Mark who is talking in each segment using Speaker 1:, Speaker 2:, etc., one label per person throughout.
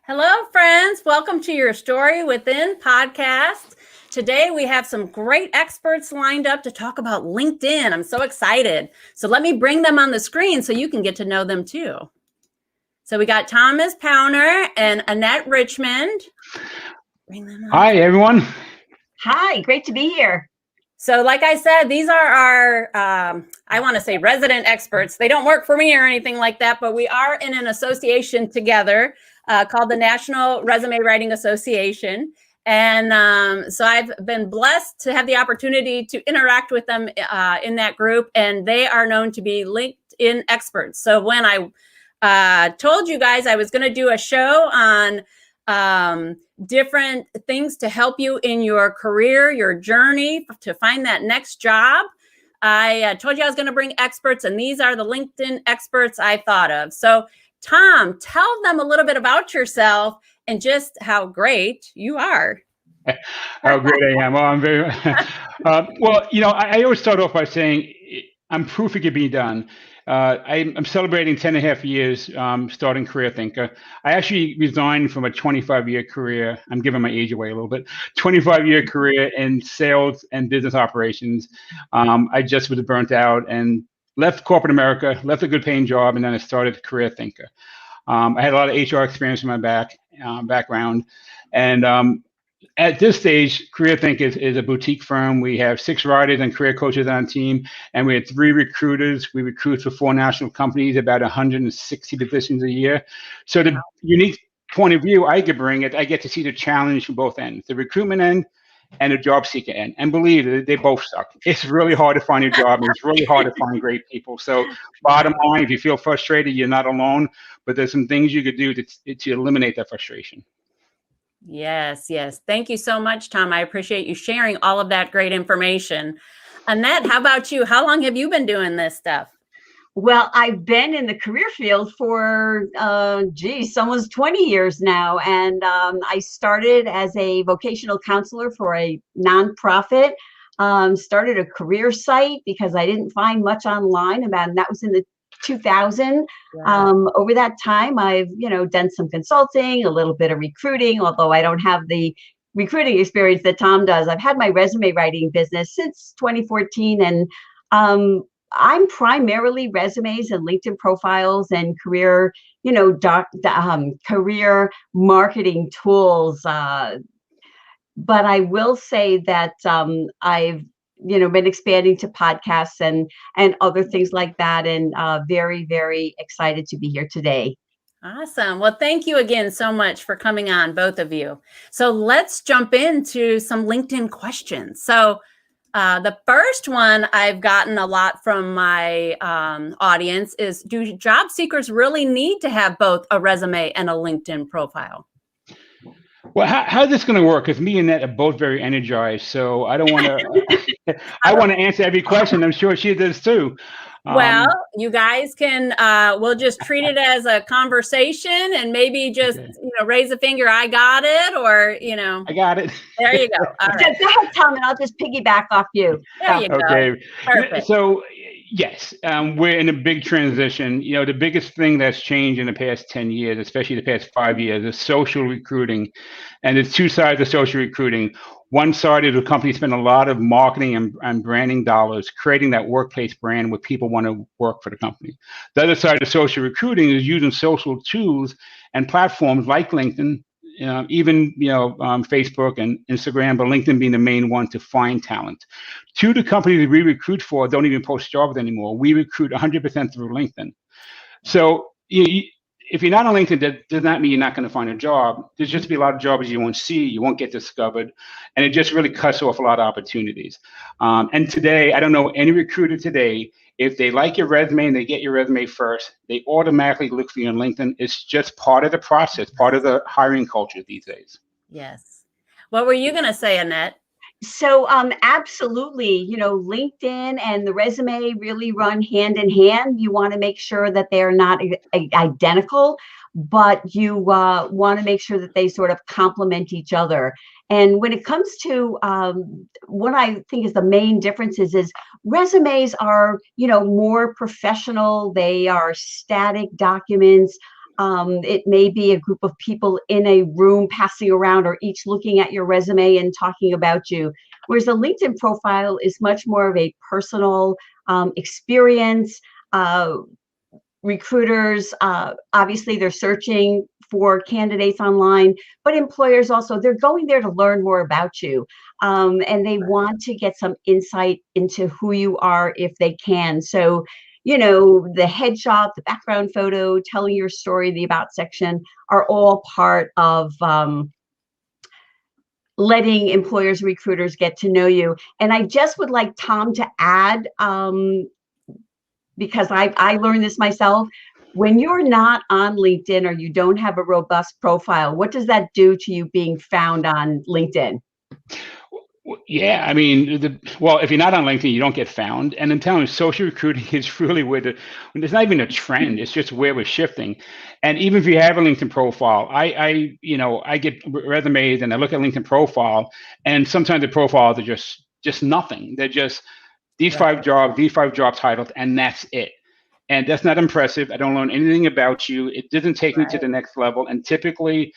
Speaker 1: Hello, friends. Welcome to your Story Within podcast. Today, we have some great experts lined up to talk about LinkedIn. I'm so excited. So let me bring them on the screen so you can get to know them too. So we got Thomas Powner and Annette Richmond.
Speaker 2: Bring them on. Hi, everyone.
Speaker 3: Hi, great to be here.
Speaker 1: So like I said, these are our, I want to say resident experts. They don't work for me or anything like that, but we are in an association together called the National Resume Writing Association. And so I've been blessed to have the opportunity to interact with them in that group, and they are known to be LinkedIn experts. So when I told you guys I was going to do a show on different things to help you in your career, your journey to find that next job, I told you I was going to bring experts, and these are the LinkedIn experts I thought of. So Tom, tell them a little bit about yourself and just how great you are.
Speaker 2: How great I am. Well, I'm very well. I always start off by saying I'm proof it can be done. I'm celebrating 10 and a half years starting Career Thinker. I actually resigned from a 25-year career. I'm giving my age away a little bit. 25-year career in sales and business operations. I just was burnt out and left corporate America, left a good paying job, and then I started Career Thinker. I had a lot of HR experience in my background. And at this stage, Career Thinker is a boutique firm. We have 6 writers and career coaches on team, and we have 3 recruiters. We recruit for 4 national companies, about 160 positions a year. So the unique point of view I could bring it, I get to see the challenge from both ends, the recruitment end and the job seeker end. And believe it, they both suck. It's really hard to find a job, and it's really hard to find great people. So bottom line, if you feel frustrated, you're not alone, but there's some things you could do to eliminate that frustration.
Speaker 1: Yes. Thank you so much, Tom. I appreciate you sharing all of that great information. Annette, how about you? How long have you been doing this stuff?
Speaker 3: Well, I've been in the career field for, almost 20 years now. And I started as a vocational counselor for a nonprofit, started a career site because I didn't find much online about, and that was in the 2000. Over that time, I've, done some consulting, a little bit of recruiting, although I don't have the recruiting experience that Tom does. I've had my resume writing business since 2014, and I'm primarily resumes and LinkedIn profiles and career, career marketing tools. But I will say that I've been expanding to podcasts and other things like that, and very, very excited to be here today.
Speaker 1: Awesome. Well, thank you again so much for coming on, both of you. So let's jump into some LinkedIn questions. So the first one I've gotten a lot from my audience is, do job seekers really need to have both a resume and a LinkedIn profile?
Speaker 2: Well, how's this going to work? Because me and Annette are both very energized, so I don't want to. I want to answer every question. I'm sure she does too.
Speaker 1: Well, you guys can. We'll just treat it as a conversation, and maybe just raise a finger. I got it, or
Speaker 2: I got it.
Speaker 1: There you go. All right.
Speaker 3: Go ahead, Tom, and I'll just piggyback off you.
Speaker 1: There you go.
Speaker 2: Okay.
Speaker 1: Perfect.
Speaker 2: So yes, we're in a big transition. The biggest thing that's changed in the past 10 years, especially the past 5 years, is social recruiting. And there's 2 sides of social recruiting. One side is the company spend a lot of marketing and branding dollars creating that workplace brand where people want to work for the company. The other side of social recruiting is using social tools and platforms like LinkedIn, even Facebook and Instagram, but LinkedIn being the main one to find talent. 2 of the companies we recruit for don't even post jobs anymore. We recruit 100% through LinkedIn. So if you're not on LinkedIn, that does not mean you're not going to find a job. There's just be a lot of jobs you won't see, you won't get discovered, and it just really cuts off a lot of opportunities. And today, I don't know any recruiter today, if they like your resume and they get your resume first, they automatically look for you on LinkedIn. It's just part of the process, part of the hiring culture these days.
Speaker 1: Yes. What were you going to say, Annette?
Speaker 3: So absolutely, LinkedIn and the resume really run hand in hand. You want to make sure that they're not identical, but you want to make sure that they sort of complement each other. And when it comes to what I think is the main differences is resumes are, more professional. They are static documents. It may be a group of people in a room passing around or each looking at your resume and talking about you. Whereas a LinkedIn profile is much more of a personal experience. Recruiters, obviously they're searching for candidates online, but employers also, they're going there to learn more about you. And they want to get some insight into who you are if they can. So, you know, the headshot, the background photo, telling your story, the about section are all part of letting employers, recruiters get to know you. And I just would like Tom to add, because I learned this myself, when you're not on LinkedIn or you don't have a robust profile, what does that do to you being found on LinkedIn?
Speaker 2: Yeah, I mean, well, if you're not on LinkedIn, you don't get found. And I'm telling you, social recruiting is really where it's not even a trend. It's just where we're shifting. And even if you have a LinkedIn profile, I get resumes and I look at LinkedIn profile, and sometimes the profiles are just nothing. They're just these five job titles, and that's it. And that's not impressive. I don't learn anything about you. It doesn't take me to the next level. And typically,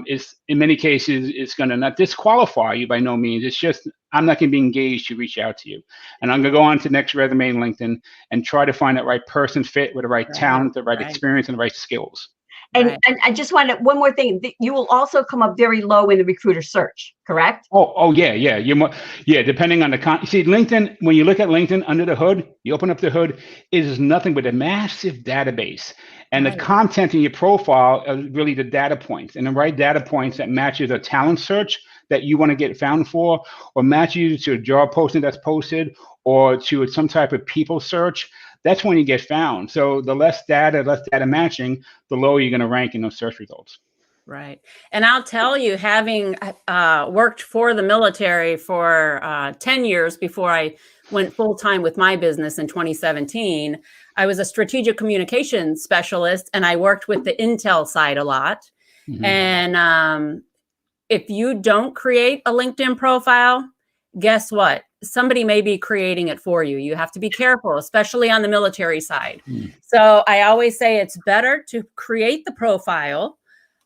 Speaker 2: is in many cases, it's going to not disqualify you by no means. It's just, I'm not going to be engaged to reach out to you. And I'm going to go on to the next resume in LinkedIn and try to find that right person fit with the right talent, the right experience, and the right skills.
Speaker 3: And I just wanted one more thing. You will also come up very low in the recruiter search, correct?
Speaker 2: Oh yeah. You're depending on the see, LinkedIn, when you look at LinkedIn under the hood, you open up the hood, it is nothing but a massive database. And the content in your profile are really the data points, and the right data points that matches a talent search that you want to get found for, or match you to a job posting that's posted, or to some type of people search. That's when you get found. So the less data matching, the lower you're going to rank in those search results.
Speaker 1: Right. And I'll tell you, having worked for the military for 10 years before I went full-time with my business in 2017, I was a strategic communications specialist, and I worked with the intel side a lot. Mm-hmm. And if you don't create a LinkedIn profile, guess what? Somebody may be creating it for you. You have to be careful, especially on the military side. Mm. So I always say it's better to create the profile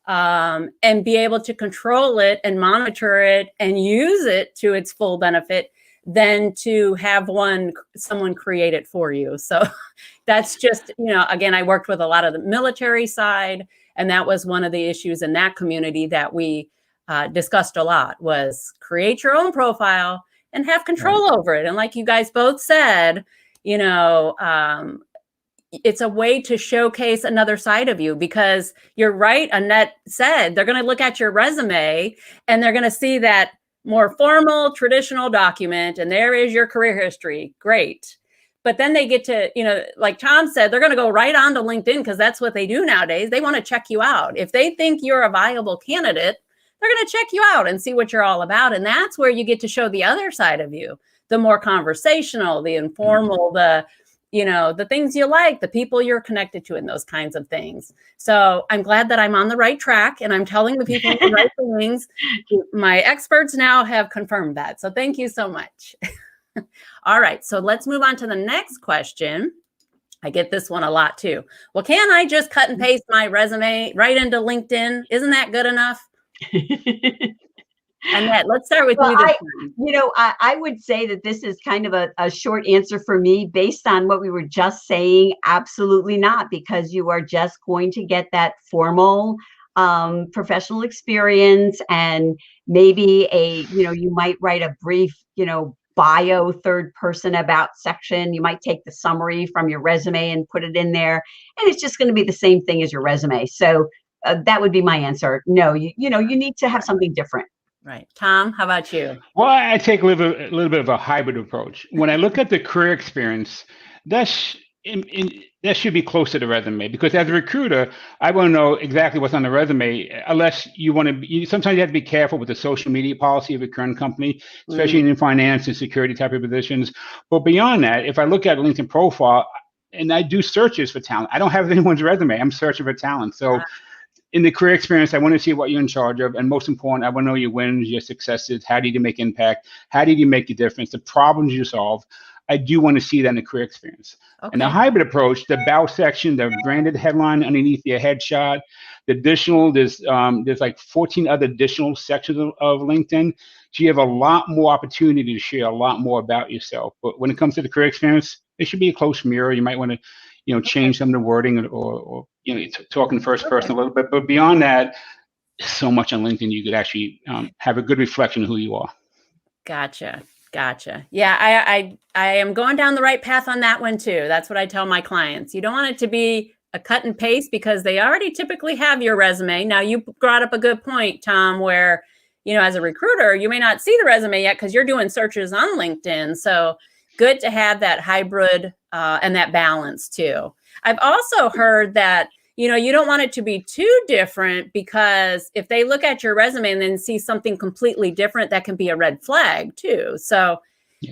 Speaker 1: and be able to control it and monitor it and use it to its full benefit than to have someone create it for you. So that's just, again, I worked with a lot of the military side, and that was one of the issues in that community that we discussed a lot, was create your own profile and have control over it. And like you guys both said, it's a way to showcase another side of you, because you're right. Annette said they're going to look at your resume and they're going to see that more formal, traditional document, and there is your career history. Great. But then they get to, like Tom said, they're going to go right on to LinkedIn, because that's what they do nowadays. They want to check you out. If they think you're a viable candidate, they're going to check you out and see what you're all about. And that's where you get to show the other side of you, the more conversational, the informal, the things you like, the people you're connected to, and those kinds of things. So I'm glad that I'm on the right track and I'm telling the people the right things. My experts now have confirmed that. So thank you so much. All right. So let's move on to the next question. I get this one a lot too. Well, can I just cut and paste my resume right into LinkedIn? Isn't that good enough? Annette, let's start with you this time.
Speaker 3: I would say that this is kind of a short answer for me based on what we were just saying. Absolutely not, because you are just going to get that formal professional experience, and maybe you might write a brief, bio third person about section. You might take the summary from your resume and put it in there, and it's just going to be the same thing as your resume. So that would be my answer. No, you need to have something different.
Speaker 1: Right. Tom, how about you?
Speaker 2: Well, I take a little bit of a hybrid approach. When I look at the career experience, that should be close to the resume, because as a recruiter, I want to know exactly what's on the resume, unless you want to sometimes you have to be careful with the social media policy of your current company, especially in finance and security type of positions. But beyond that, if I look at a LinkedIn profile and I do searches for talent, I don't have anyone's resume. I'm searching for talent. So in the career experience, I want to see what you're in charge of. And most important, I want to know your wins, your successes. How did you make impact? How did you make a difference? The problems you solve. I do want to see that in the career experience. And the
Speaker 1: Okay.
Speaker 2: hybrid approach, the about section, the branded headline underneath your headshot, the additional, there's like 14 other additional sections of LinkedIn. So you have a lot more opportunity to share a lot more about yourself. But when it comes to the career experience, it should be a close mirror. You might want to, change some of the wording or talk in first person a little bit. But beyond that, so much on LinkedIn, you could actually have a good reflection of who you are.
Speaker 1: Gotcha. Yeah, I am going down the right path on that one too. That's what I tell my clients. You don't want it to be a cut and paste because they already typically have your resume. Now, you brought up a good point, Tom, where, as a recruiter, you may not see the resume yet because you're doing searches on LinkedIn. So good to have that hybrid and that balance too. I've also heard that, you don't want it to be too different because if they look at your resume and then see something completely different, that can be a red flag too. So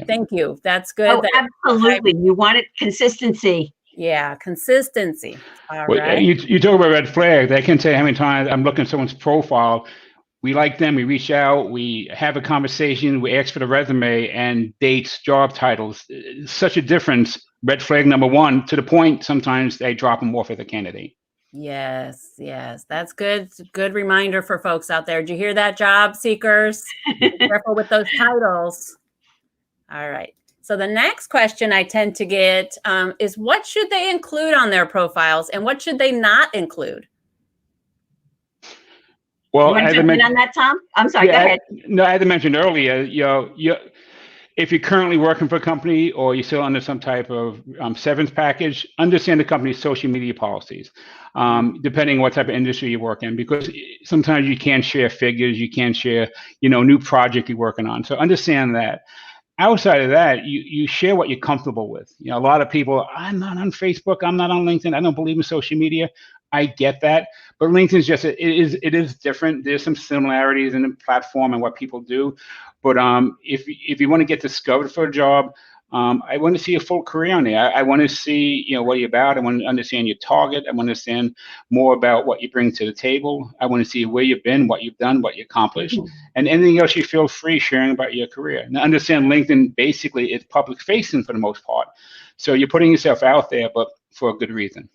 Speaker 1: Thank you. That's good.
Speaker 3: Oh, absolutely. You wanted consistency.
Speaker 1: Yeah, consistency. All right.
Speaker 2: You talk about red flags. I can tell you how many times I'm looking at someone's profile. We like them. We reach out. We have a conversation. We ask for the resume and dates, job titles. Such a difference. Red flag number one, to the point sometimes they drop them off as a candidate.
Speaker 1: Yes. That's good. Good reminder for folks out there. Did you hear that, job seekers? Be careful with those titles. All right. So the next question I tend to get is what should they include on their profiles and what should they not include?
Speaker 3: Well, you want to jump in on that, Tom? I'm sorry, go ahead.
Speaker 2: As I mentioned earlier, if you're currently working for a company or you're still under some type of severance package, understand the company's social media policies, depending on what type of industry you work in, because sometimes you can't share figures, you can't share, new project you're working on. So understand that. Outside of that, you share what you're comfortable with. A lot of people, I'm not on Facebook, I'm not on LinkedIn, I don't believe in social media. I get that, but LinkedIn's just it is different. There's some similarities in the platform and what people do, but if you want to get discovered for a job, I want to see a full career on there. I want to see what you're about. I want to understand your target. I want to understand more about what you bring to the table. I want to see where you've been, what you've done, what you accomplished, and anything else you feel free sharing about your career. Now, understand LinkedIn basically is public facing for the most part, so you're putting yourself out there, but for a good reason.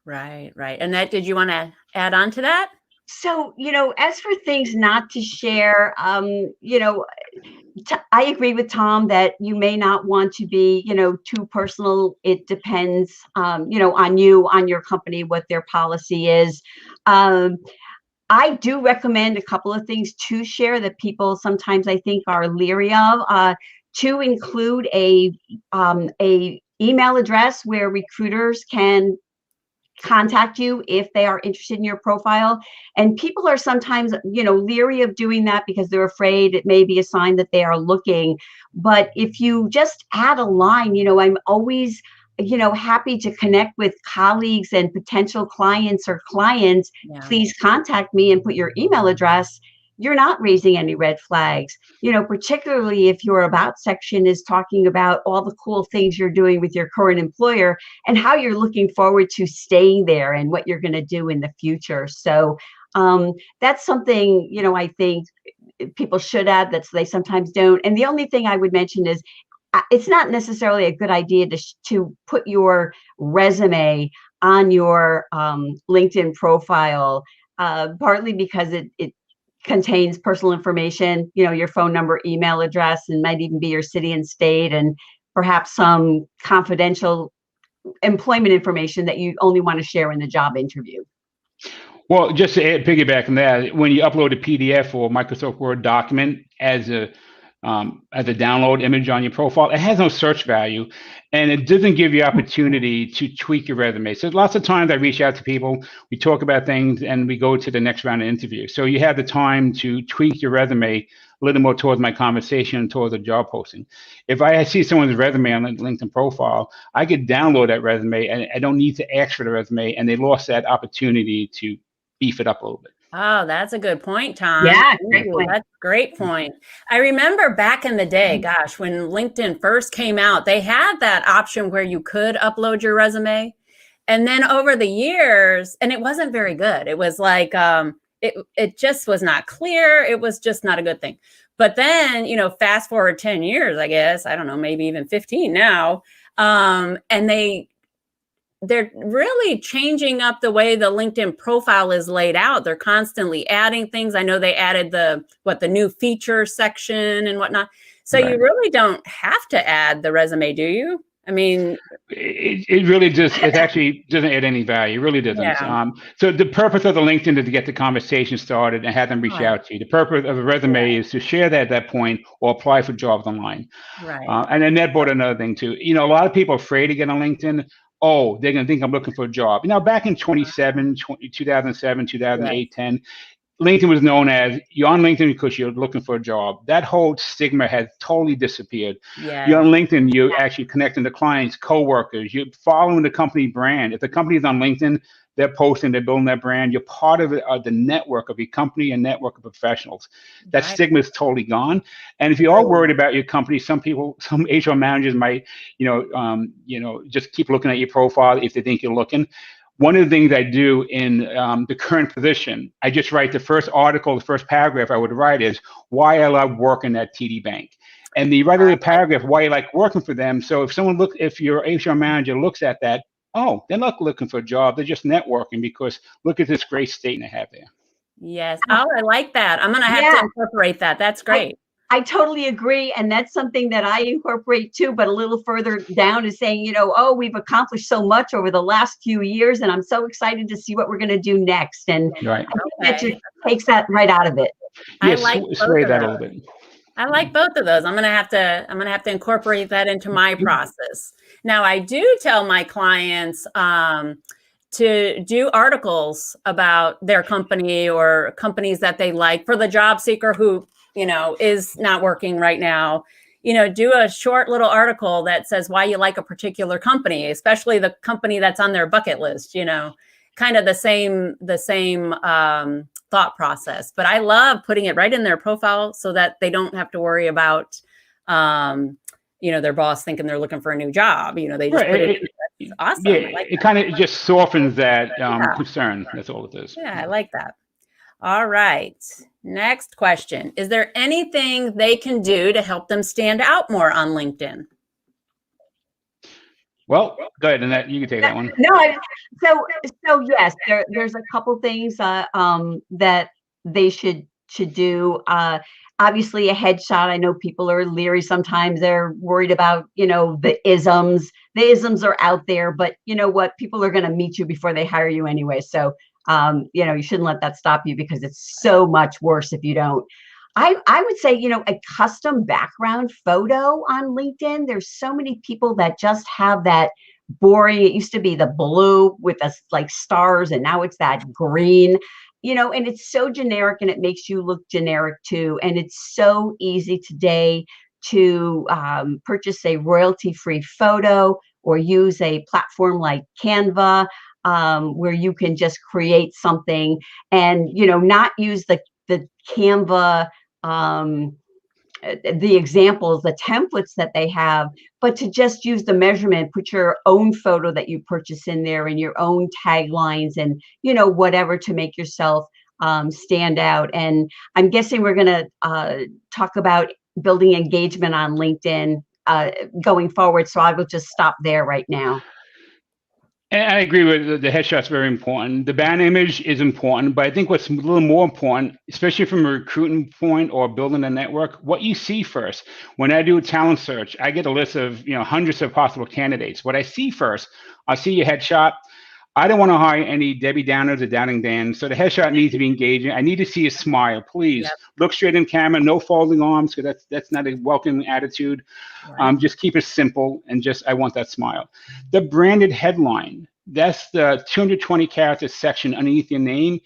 Speaker 2: Right.
Speaker 1: Annette, did you want to add on to that?
Speaker 3: So, as for things not to share, I agree with Tom that you may not want to be, too personal. It depends, on you, on your company, what their policy is. I do recommend a couple of things to share that people sometimes I think are leery of, to include a email address where recruiters can contact you if they are interested in your profile. And people are sometimes, leery of doing that because they're afraid it may be a sign that they are looking. But if you just add a line, I'm always, happy to connect with colleagues and potential clients or clients. Yeah. Please contact me and put your email address. You're not raising any red flags, particularly if your about section is talking about all the cool things you're doing with your current employer and how you're looking forward to staying there and what you're going to do in the future. So that's something, I think people should add that they sometimes don't. And the only thing I would mention is it's not necessarily a good idea to put your resume on your LinkedIn profile, partly because it contains personal information, your phone number, email address, and might even be your city and state, and perhaps some confidential employment information that you only want to share in the job interview.
Speaker 2: Well, just to piggyback on that, when you upload a PDF or Microsoft Word document as a download image on your profile, it has no search value, and it doesn't give you opportunity to tweak your resume. So lots of times I reach out to people, we talk about things, and we go to the next round of interview. So you have the time to tweak your resume a little more towards my conversation, towards a job posting. If I see someone's resume on a LinkedIn profile, I could download that resume, and I don't need to ask for the resume, and they lost that opportunity to beef it up a little bit.
Speaker 1: Oh, that's a good point, Tom.
Speaker 3: Yeah, great point.
Speaker 1: That's a great point. I remember back in the day, gosh, when LinkedIn first came out, they had that option where you could upload your resume. And then over the years, and it wasn't very good. It was like, it just was not clear. It was just not a good thing. But then, fast forward 10 years, I guess, I don't know, maybe even 15 now. And they're really changing up the way the LinkedIn profile is laid out. They're constantly adding things. I know they added the new feature section and whatnot. So you really don't have to add the resume, do you? I mean,
Speaker 2: it really just, it actually doesn't add any value. It really doesn't.
Speaker 1: Yeah.
Speaker 2: So the purpose of the LinkedIn is to get the conversation started and have them reach
Speaker 1: Right.
Speaker 2: out to you. The purpose of a resume is to share that at that point or apply for jobs online.
Speaker 1: Right.
Speaker 2: And then Annette brought another thing too. A lot of people are afraid to get on LinkedIn. Oh, they're going to think I'm looking for a job. Back in 2007, 2008, 10, LinkedIn was known as you're on LinkedIn because you're looking for a job. That whole stigma has totally disappeared.
Speaker 1: Yeah.
Speaker 2: You're on LinkedIn, you're actually connecting to clients, coworkers, you're following the company brand. If the company's on LinkedIn, they're posting, they're building their brand. You're part of the network of your company and network of professionals. That stigma is totally gone. And if you are worried about your company, some HR managers might, just keep looking at your profile if they think you're looking. One of the things I do in the current position, I just write the first article, the first paragraph I would write is why I love working at TD Bank. And the right of the paragraph, why you like working for them. So if your HR manager looks at that, oh, they're not looking for a job, they're just networking because look at this great statement I have there.
Speaker 1: Yes. Oh, I like that. I'm going to have to incorporate that. That's great.
Speaker 3: I totally agree. And that's something that I incorporate too, but a little further down is saying, we've accomplished so much over the last few years and I'm so excited to see what we're going to do next. And I think that just takes that right out of it.
Speaker 1: I like sway that a little bit. I like both of those. I'm going to have to incorporate that into my process. Now, I do tell my clients to do articles about their company or companies that they like for the job seeker who is not working right now. Do a short little article that says why you like a particular company, especially the company that's on their bucket list, kind of the same thought process. But I love putting it right in their profile so that they don't have to worry about, their boss thinking they're looking for a new job. They just put it. That's awesome.
Speaker 2: Yeah, like it kind of just softens that concern. That's all it is.
Speaker 1: Yeah, I like that. All right. Next question. Is there anything they can do to help them stand out more on LinkedIn?
Speaker 2: Well, go ahead, Annette. You can take that one.
Speaker 3: No, so yes, there's a couple things that they should do. Obviously, a headshot. I know people are leery sometimes. They're worried about the isms. The isms are out there, but you know what? People are going to meet you before they hire you anyway. So you shouldn't let that stop you because it's so much worse if you don't. I would say, a custom background photo on LinkedIn. There's so many people that just have that boring. It used to be the blue with the like stars, and now it's that green, and it's so generic and it makes you look generic too. And it's so easy today to purchase a royalty-free photo or use a platform like Canva, where you can just create something and, not use the Canva, the examples, the templates that they have, but to just use the measurement, put your own photo that you purchase in there and your own taglines and, whatever to make yourself stand out. And I'm guessing we're going to talk about building engagement on LinkedIn going forward. So I will just stop there right now.
Speaker 2: And I agree with the headshot's very important. The band image is important, but I think what's a little more important, especially from a recruiting point or building a network, what you see first. When I do a talent search, I get a list of hundreds of possible candidates. What I see first, I see your headshot. I don't want to hire any Debbie Downers or Downing Dan, so the headshot needs to be engaging. I need to see a smile. Please look straight in camera, no folding arms, because that's not a welcoming attitude. Right. Just keep it simple and I want that smile. The branded headline, that's the 220 character section underneath your name.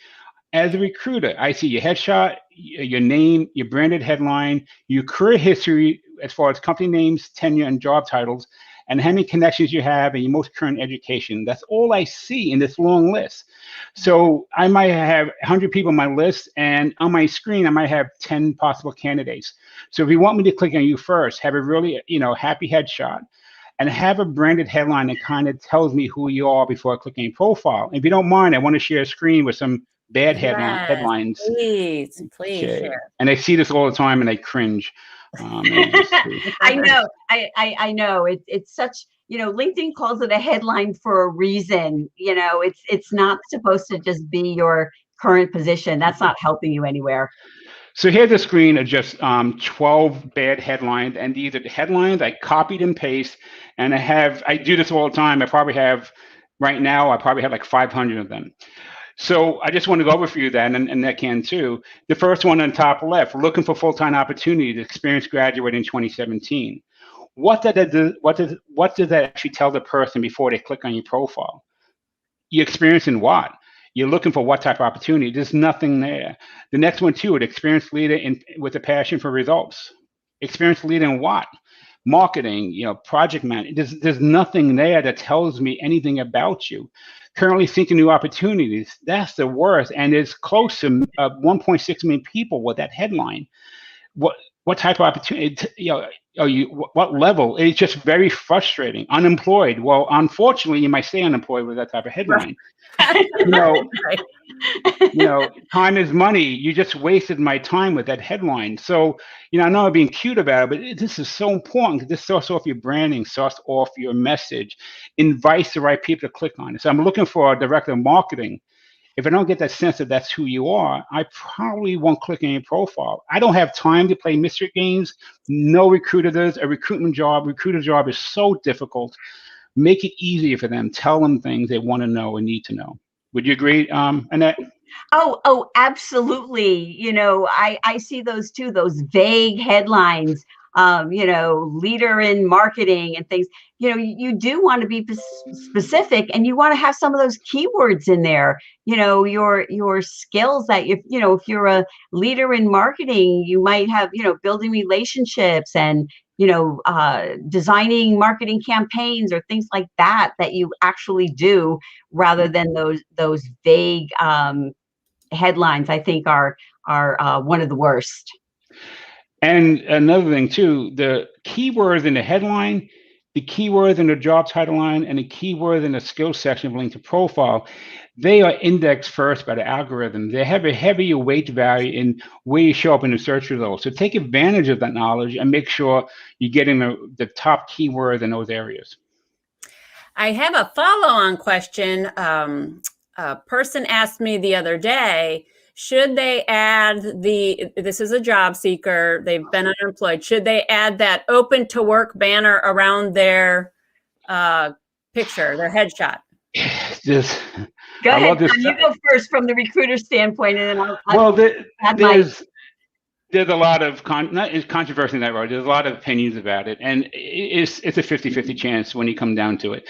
Speaker 2: As a recruiter, I see your headshot, your name, your branded headline, your career history as far as company names, tenure, and job titles, and how many connections you have and your most current education. That's all I see in this long list. So I might have 100 people on my list, and on my screen, I might have 10 possible candidates. So if you want me to click on you first, have a really, happy headshot, and have a branded headline that kind of tells me who you are before I click on your profile. If you don't mind, I want to share a screen with some Bad
Speaker 1: Yes,
Speaker 2: headlines.
Speaker 1: please
Speaker 2: Okay.
Speaker 1: share.
Speaker 2: And I see this all the time and I cringe. Let me just see.
Speaker 3: I know. I know. It's such, LinkedIn calls it a headline for a reason. It's not supposed to just be your current position. That's not helping you anywhere.
Speaker 2: So here's a screen of just 12 bad headlines, and these are the headlines I copied and paste, and I do this all the time. Right now, I probably have like 500 of them. So I just want to go over for you that, and that can too. The first one on top left, looking for full-time opportunities, experience graduating in 2017. What does that actually tell the person before they click on your profile? You experiencing what? You're looking for what type of opportunity? There's nothing there. The next one too, an experienced leader with a passion for results. Experienced leader in what? Marketing, project management. There's nothing there that tells me anything about you. Currently seeking new opportunities. That's the worst. And it's close to 1.6 million people with that headline. What type of opportunity? What level? It's just very frustrating. Unemployed. Well, unfortunately, you might stay unemployed with that type of headline.
Speaker 1: Right.
Speaker 2: Time is money. You just wasted my time with that headline. So, I know I'm being cute about it, but this is so important because this starts off your branding, starts off your message, invites the right people to click on it. So I'm looking for a director of marketing. If I don't get that sense that that's who you are, I probably won't click on your profile. I don't have time to play mystery games. No recruiter does. Recruiter's job is so difficult. Make it easier for them. Tell them things they want to know and need to know. Would you agree, Annette?
Speaker 3: Oh, absolutely. I see those too, those vague headlines, leader in marketing and things. You do want to be specific, and you want to have some of those keywords in there. Your skills that if you're a leader in marketing, you might have, building relationships and designing marketing campaigns or things like that you actually do, rather than those vague headlines. I think are one of the worst.
Speaker 2: And another thing too, the keywords in the headline, the keywords in the job title line, and the keywords in the skills section of LinkedIn profile, they are indexed first by the algorithm. They have a heavier weight value in where you show up in the search results. So take advantage of that knowledge and make sure you're getting the top keywords in those areas.
Speaker 1: I have a follow-on question. A person asked me the other day, should they add this is a job seeker, they've been unemployed, should they add that open to work banner around their picture, their headshot?
Speaker 3: Go ahead, Tom, you go first from the recruiter standpoint, and then
Speaker 2: there's a lot of controversy in that regard. There's a lot of opinions about it, and it's a 50-50 chance when you come down to it.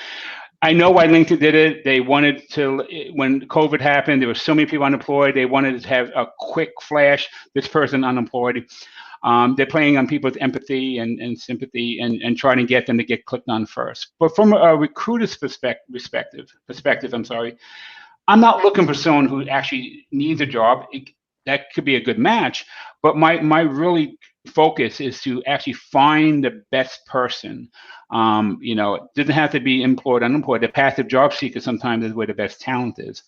Speaker 2: I know why LinkedIn did it. They wanted to, when COVID happened, there were so many people unemployed. They wanted to have a quick flash, this person unemployed. They're playing on people's empathy and sympathy and trying to get them to get clicked on first. But from a recruiter's perspective, I'm not looking for someone who actually needs a job. That could be a good match, but my really focus is to actually find the best person. It doesn't have to be employed, unemployed. The passive job seeker sometimes is where the best talent is.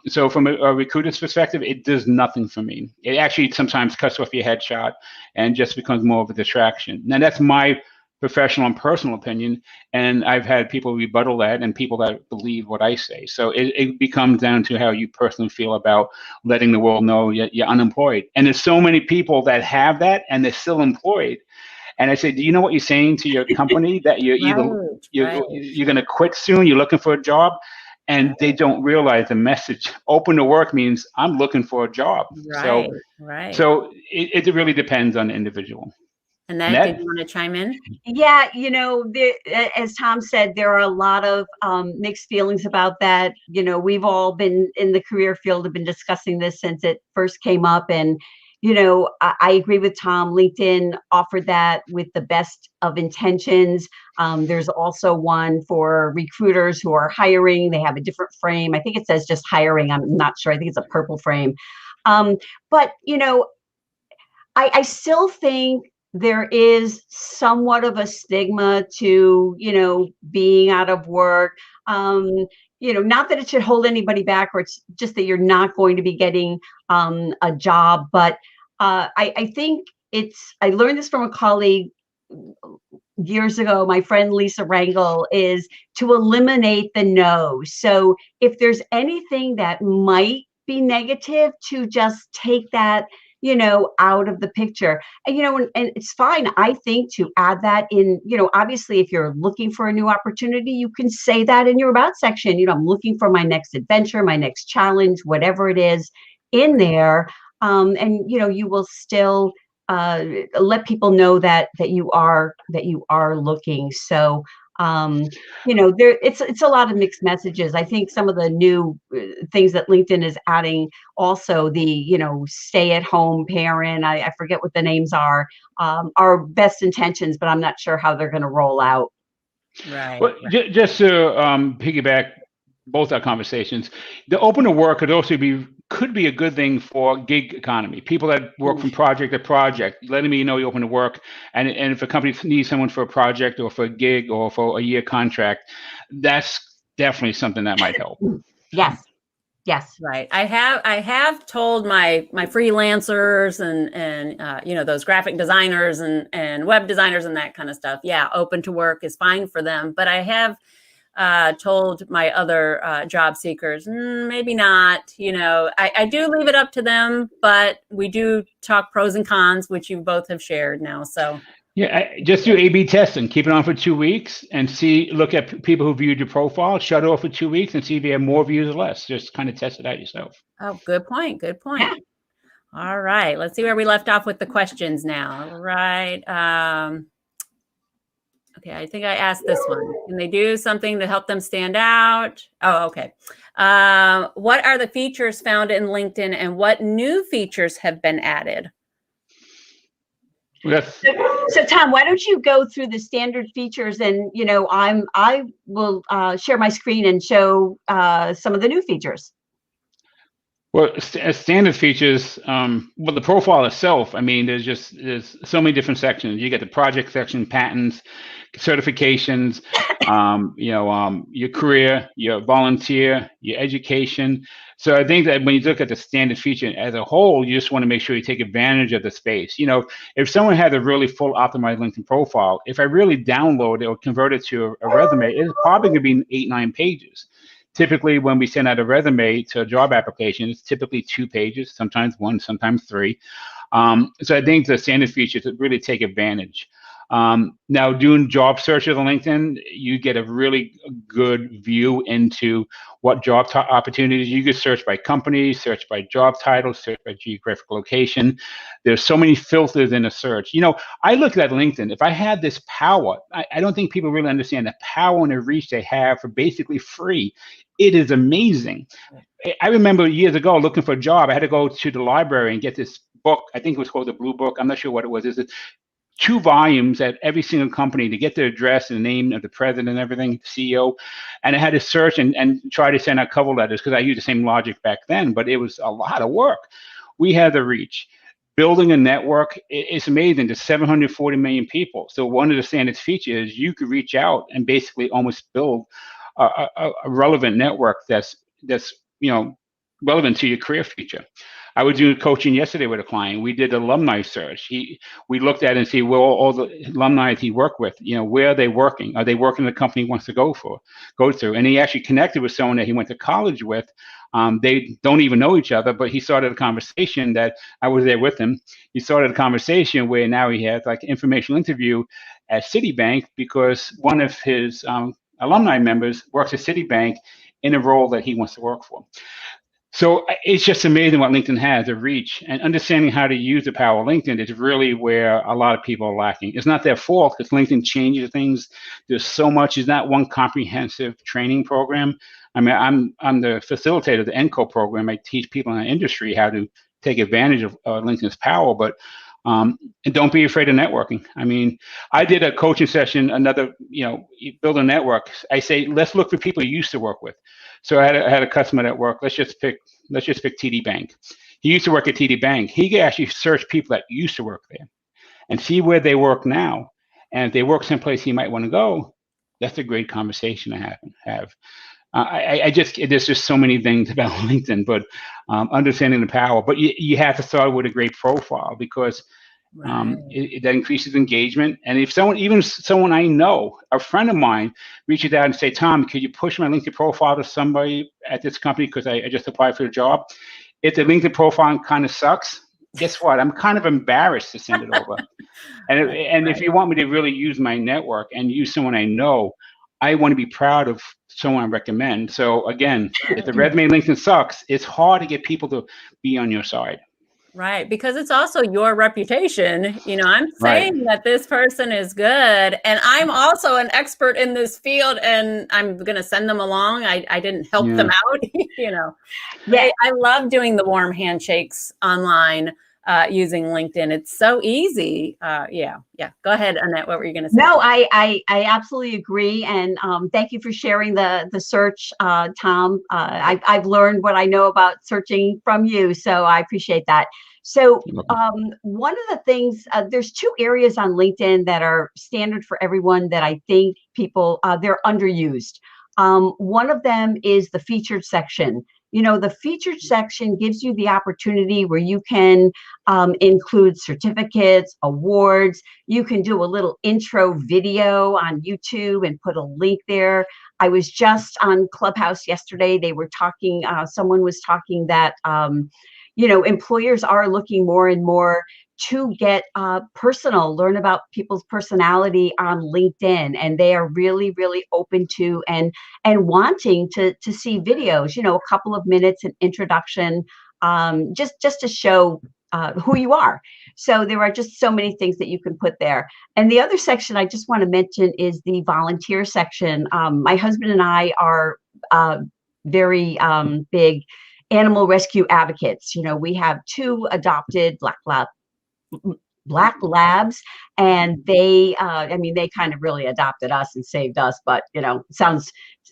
Speaker 2: So from a recruiter's perspective, it does nothing for me. It actually sometimes cuts off your headshot and just becomes more of a distraction. Now that's my professional and personal opinion, and I've had people rebuttal that and people that believe what I say. So it becomes down to how you personally feel about letting the world know you're unemployed. And there's so many people that have that and they're still employed. And I say, do you know what you're saying to your company, that you're you're going to quit soon, you're looking for a job? And they don't realize the message. Open to work means I'm looking for a job. So it really depends on the individual.
Speaker 1: Annette, did you want to chime in?
Speaker 3: Yeah, as Tom said, there are a lot of mixed feelings about that. We've all been in the career field, have been discussing this since it first came up. And, I agree with Tom. LinkedIn offered that with the best of intentions. There's also one for recruiters who are hiring. They have a different frame. I think it says just hiring. I'm not sure. I think it's a purple frame. But, I still think there is somewhat of a stigma to, being out of work. not that it should hold anybody back, or it's just that you're not going to be getting a job. But I think I learned this from a colleague years ago, my friend Lisa Rangel, is to eliminate the no. So if there's anything that might be negative, to just take that, out of the picture. And, and it's fine, I think, to add that in, obviously, if you're looking for a new opportunity, you can say that in your about section. I'm looking for my next adventure, my next challenge, whatever it is in there. And, you will still let people know that you are looking. So it's a lot of mixed messages. I think some of the new things that LinkedIn is adding, also the stay at home parent, I forget what the names are best intentions, but I'm not sure how they're going to roll out.
Speaker 1: Right.
Speaker 2: Well, just to piggyback both our conversations, the open to work could be a good thing for gig economy. People that work from project to project, letting me know you're open to work, and if a company needs someone for a project or for a gig or for a year contract, that's definitely something that might help.
Speaker 3: Yes.
Speaker 1: Right. I have told my freelancers and those graphic designers and web designers and that kind of stuff. Yeah, open to work is fine for them. But I have told my other job seekers, maybe not. I do leave it up to them, but we do talk pros and cons, which you both have shared now. So.
Speaker 2: Yeah, just do A/B testing. Keep it on for 2 weeks and look at people who viewed your profile, shut it off for 2 weeks and see if you have more views or less. Just kind of test it out yourself.
Speaker 1: Oh, good point.
Speaker 3: Yeah.
Speaker 1: All right. Let's see where we left off with the questions now. All right. Okay, I think I asked this one. Can they do something to help them stand out? Oh, okay. What are the features found in LinkedIn, and what new features have been added?
Speaker 3: So Tom, why don't you go through the standard features, and I will share my screen and show some of the new features.
Speaker 2: Well, standard features, the profile itself, I mean, there's so many different sections. You get the project section, patents, certifications, your career, your volunteer, your education. So I think that when you look at the standard feature as a whole, you just want to make sure you take advantage of the space. If someone had a really full optimized LinkedIn profile, if I really download it or convert it to a resume, it's probably going to be 8-9 pages. Typically, when we send out a resume to a job application, it's typically 2 pages, sometimes 1, sometimes 3. So I think the standard feature to really take advantage. Now, doing job searches on LinkedIn, you get a really good view into what job opportunities. You could search by company, search by job title, search by geographic location. There's so many filters in a search. I look at LinkedIn. If I had this power, I don't think people really understand the power and the reach they have for basically free. It is amazing. I remember years ago looking for a job. I had to go to the library and get this book. I think it was called the Blue Book. I'm not sure what it was. It's 2 volumes at every single company to get their address and the name of the president and everything, CEO. And I had to search and try to send out cover letters because I used the same logic back then, but it was a lot of work. We had the reach. Building a network, it's amazing. There's 740 million people. So one of the standard features is you could reach out and basically almost build a relevant network that's relevant to your career future. I was doing coaching yesterday with a client. We did alumni search. We looked at it and see where all the alumni he worked with, where are they working? Are they working in the company he wants to go through? And he actually connected with someone that he went to college with. They don't even know each other, but he started a conversation that I was there with him. He started a conversation where now he has like an informational interview at Citibank because one of his alumni members works at Citibank in a role that he wants to work for. So it's just amazing what LinkedIn has, the reach, and understanding how to use the power of LinkedIn is really where a lot of people are lacking. It's not their fault because LinkedIn changes things. There's so much. It's not one comprehensive training program. I mean, I'm the facilitator of the ENCO program. I teach people in the industry how to take advantage of LinkedIn's power, but and don't be afraid of networking. I mean, I did a coaching session, build a network. I say, let's look for people you used to work with. So I had a customer at work. Let's just pick TD Bank. He used to work at TD Bank. He could actually search people that used to work there and see where they work now. And if they work someplace he might want to go, that's a great conversation to have. there's just so many things about LinkedIn, but understanding the power. But you have to start with a great profile, because that increases engagement. And if even someone I know, a friend of mine, reaches out and say, Tom, could you push my LinkedIn profile to somebody at this company because I just applied for a job? If the LinkedIn profile kind of sucks, guess what? I'm kind of embarrassed to send it over. And if you want me to really use my network and use someone I know, I want to be proud of someone I recommend. So again, if the resume LinkedIn sucks, it's hard to get people to be on your side.
Speaker 1: Right, because it's also your reputation. You know, I'm saying that this person is good, and I'm also an expert in this field, and I'm going to send them along. I didn't help them out, you know. Yeah, I love doing the warm handshakes online using LinkedIn. It's so easy. Yeah. Go ahead, Annette. What were you going to say?
Speaker 3: No, I absolutely agree, and thank you for sharing the search, Tom. I've learned what I know about searching from you, so I appreciate that. So one of the things, there's two areas on LinkedIn that are standard for everyone that I think people, they're underused. One of them is the featured section. You know, the featured section gives you the opportunity where you can include certificates, awards. You can do a little intro video on YouTube and put a link there. I was just on Clubhouse yesterday. They were talking, someone was talking that, you know, employers are looking more and more to get personal, learn about people's personality on LinkedIn, and they are really, really open to and wanting to see videos. You know, a couple of minutes, an introduction, just to show who you are. So there are just so many things that you can put there. And the other section I just want to mention is the volunteer section. My husband and I are very big animal rescue advocates. You know, we have 2 adopted black labs, and they I mean, they kind of really adopted us and saved us, but you know,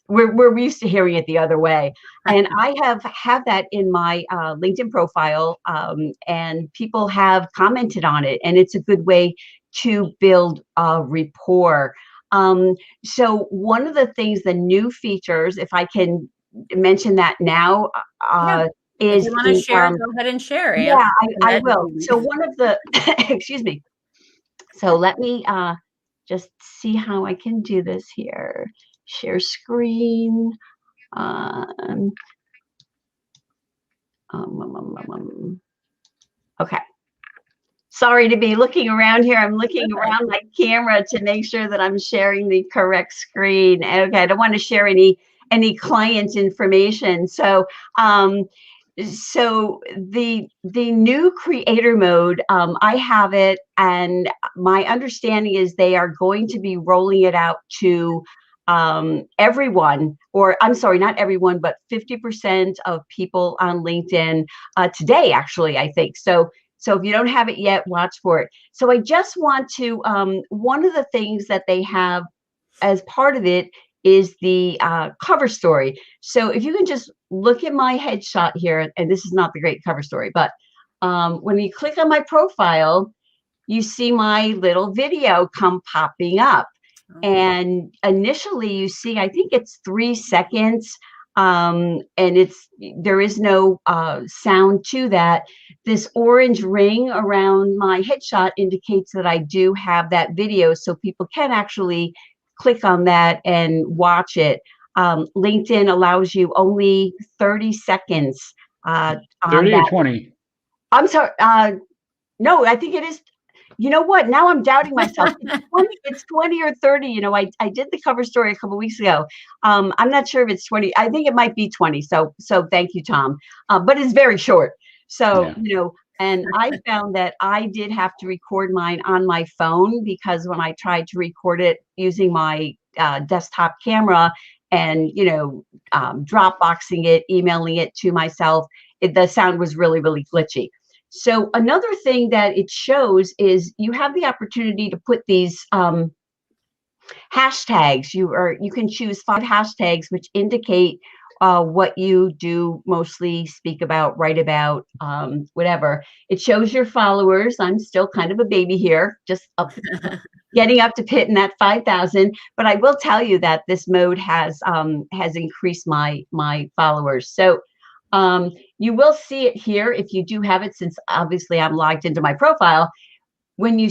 Speaker 3: we're used to hearing it the other way. And I have that in my LinkedIn profile, and people have commented on it, and it's a good way to build rapport. So one of the things, the new features, if I can mention that now, is, if you want to
Speaker 1: share, go ahead and share.
Speaker 3: Yeah, I will. So one of the, excuse me. So let me just see how I can do this here. Share screen. Okay. Sorry to be looking around here. I'm looking around my camera to make sure that I'm sharing the correct screen. Okay, I don't want to share any client information. So so the new creator mode, I have it, and my understanding is they are going to be rolling it out to everyone, or I'm sorry, not everyone, but 50% of people on LinkedIn today, actually, I think. So if you don't have it yet, watch for it. So I just want to, one of the things that they have as part of it is the cover story. So if you can just look at my headshot here, and this is not the great cover story, but when you click on my profile, you see my little video come popping up. And initially you see, I think it's 3 seconds, and there is no sound to that. This orange ring around my headshot indicates that I do have that video, so people can actually click on that and watch it. LinkedIn allows you only 30 seconds.
Speaker 2: 30 or 20?
Speaker 3: I'm sorry. No, I think it is. You know what? Now I'm doubting myself. It's 20 or 30. You know, I did the cover story a couple of weeks ago. I'm not sure if it's 20. I think it might be 20. So thank you, Tom. But it's very short. So, you know, and I found that I did have to record mine on my phone, because when I tried to record it using my desktop camera and, you know, Dropboxing it, emailing it to myself, the sound was really, really glitchy. So another thing that it shows is you have the opportunity to put these hashtags. You can choose 5 hashtags which indicate what you do mostly, speak about, write about, whatever. It shows your followers. I'm still kind of a baby here, just getting up to hitting that 5,000. But I will tell you that this mode has increased my followers. So you will see it here if you do have it, since obviously I'm logged into my profile. When you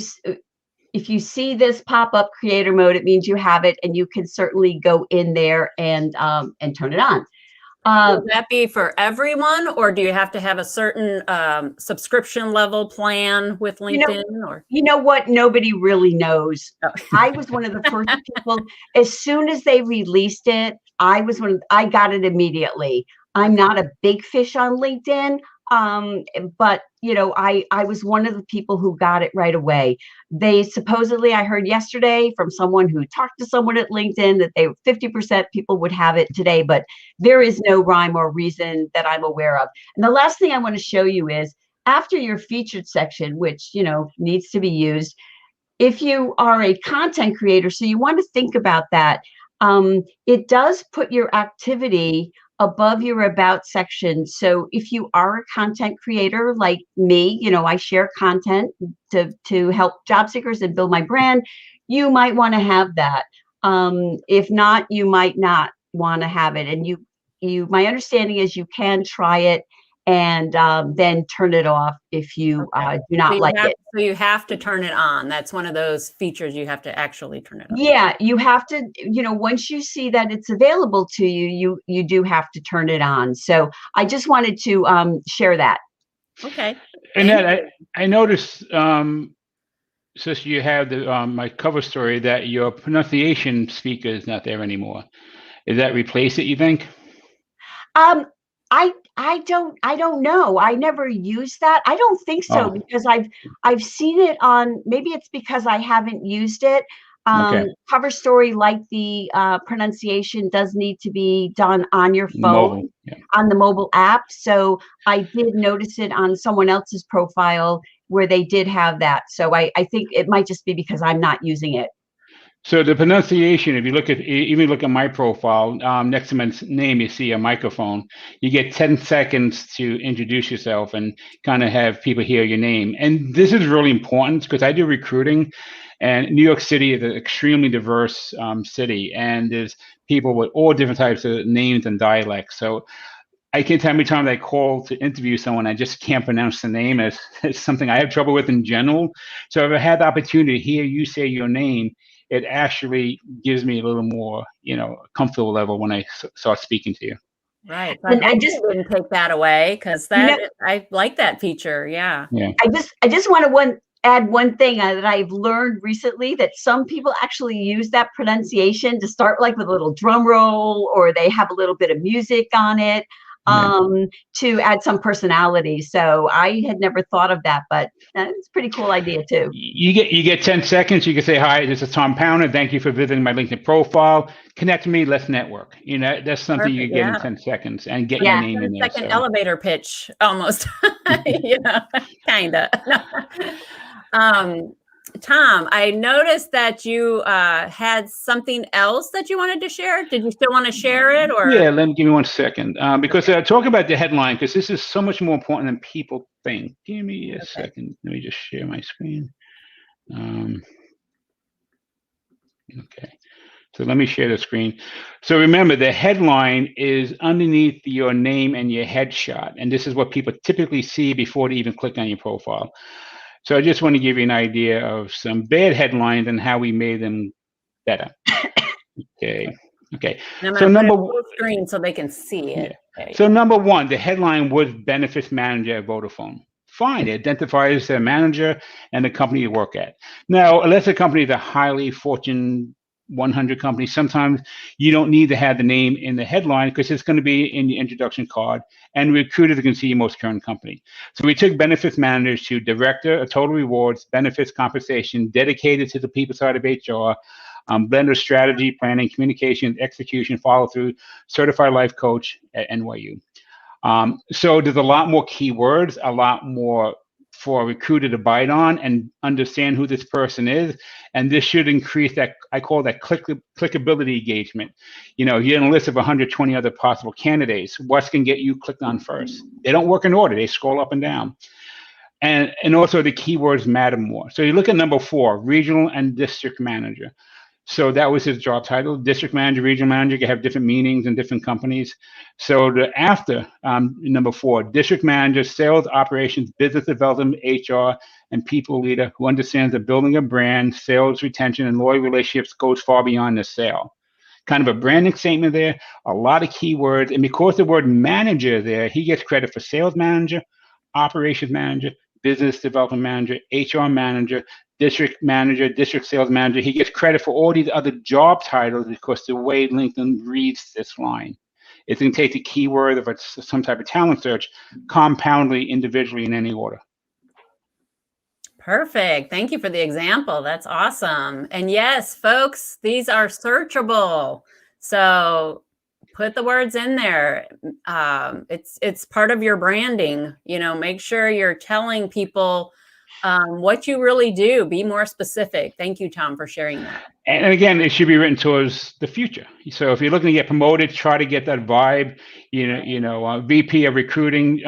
Speaker 3: if you see this pop up creator mode, it means you have it, and you can certainly go in there and turn it on.
Speaker 1: Would that be for everyone, or do you have to have a certain subscription level plan with LinkedIn?
Speaker 3: You know what? Nobody really knows.
Speaker 1: Oh.
Speaker 3: I was one of the first people. As soon as they released it, I got it immediately. I'm not a big fish on LinkedIn, but I was one of the people who got it right away. They supposedly, I heard yesterday from someone who talked to someone at LinkedIn, that 50% people would have it today, but there is no rhyme or reason that I'm aware of. And the last thing I want to show you is, after your featured section, which needs to be used, if you are a content creator, so you want to think about that. It does put your activity above your about section. So if you are a content creator like me, I share content to help job seekers and build my brand, you might want to have that. If not, you might not want to have it. And my understanding is you can try it and then turn it off if you do not like it.
Speaker 1: So you have to turn it on. That's one of those features you have to actually turn it on.
Speaker 3: Yeah, you have to, once you see that it's available to you, you do have to turn it on. So I just wanted to share that.
Speaker 1: Okay.
Speaker 2: Annette, I noticed, since you have my cover story, that your pronunciation speaker is not there anymore. Is that replace it, you think?
Speaker 3: I don't know. I never used that. I don't think so, because I've seen it on, maybe it's because I haven't used it. Cover story, like the pronunciation, does need to be done on your phone, on the mobile app. So I did notice it on someone else's profile where they did have that. So I think it might just be because I'm not using it.
Speaker 2: So the pronunciation, if you even look at my profile, next to my name, you see a microphone. You get 10 seconds to introduce yourself and kind of have people hear your name. And this is really important because I do recruiting, and New York City is an extremely diverse city, and there's people with all different types of names and dialects. So I can't tell how many times I call to interview someone, I just can't pronounce the name. It's something I have trouble with in general. So if I had the opportunity to hear you say your name, it actually gives me a little more, comfortable level when I start speaking to you.
Speaker 1: Right. And I just didn't take that away, because I like that feature. Yeah.
Speaker 3: I just want to add one thing that I've learned recently, that some people actually use that pronunciation to start, like with a little drum roll, or they have a little bit of music on it. To add some personality. So I had never thought of that, but it's a pretty cool idea too.
Speaker 2: You get 10 seconds. You can say, "Hi, this is Tom Powner. Thank you for visiting my LinkedIn profile. Connect with me. Let's network." That's something you get in 10 seconds and get your name in there.
Speaker 1: Like an elevator pitch, almost. Kinda. Tom, I noticed that you had something else that you wanted to share. Did you still want to share it? Or
Speaker 2: yeah, give me 1 second, because talk about the headline, because this is so much more important than people think. Give me a second. Let me just share my screen. Okay, so let me share the screen. So remember, the headline is underneath your name and your headshot, and this is what people typically see before they even click on your profile. So I just want to give you an idea of some bad headlines and how we made them better. Okay.
Speaker 1: So number one, screen so they can see it.
Speaker 2: Yeah. Okay. So number one, the headline was benefits manager at Vodafone. Fine, it identifies the manager and the company you work at. Now, unless a company is a highly Fortune 100 company, sometimes you don't need to have the name in the headline, because it's going to be in the introduction card, and recruiters can see your most current company. So we took benefits managers to director of total rewards, benefits compensation, dedicated to the people side of HR, blender strategy, planning, communication, execution, follow through, certified life coach at NYU. So there's a lot more keywords, a lot more for a recruiter to bite on and understand who this person is. And this should increase that, I call that clickability engagement. You know, you're in a list of 120 other possible candidates. What's going to get you clicked on first? They don't work in order. They scroll up and down. And also the keywords matter more. So you look at number 4, regional and district manager. So that was his job title. District manager, regional manager can have different meanings in different companies. So after number 4, district manager, sales, operations, business development, HR, and people leader who understands that building a brand, sales, retention, and loyal relationships goes far beyond the sale. Kind of a branding statement there, a lot of keywords. And because the word manager there, he gets credit for sales manager, operations manager, business development manager, HR manager, district sales manager. He gets credit for all these other job titles because the way LinkedIn reads this line. It's going to take the keyword of some type of talent search, compoundly, individually, in any order.
Speaker 1: Perfect. Thank you for the example. That's awesome. And yes, folks, these are searchable. So put the words in there. It's part of your branding. You know, make sure you're telling people what you really do. Be more specific. Thank you, Tom, for sharing that.
Speaker 2: And again, it should be written towards the future. So if you're looking to get promoted, try to get that vibe. VP of recruiting,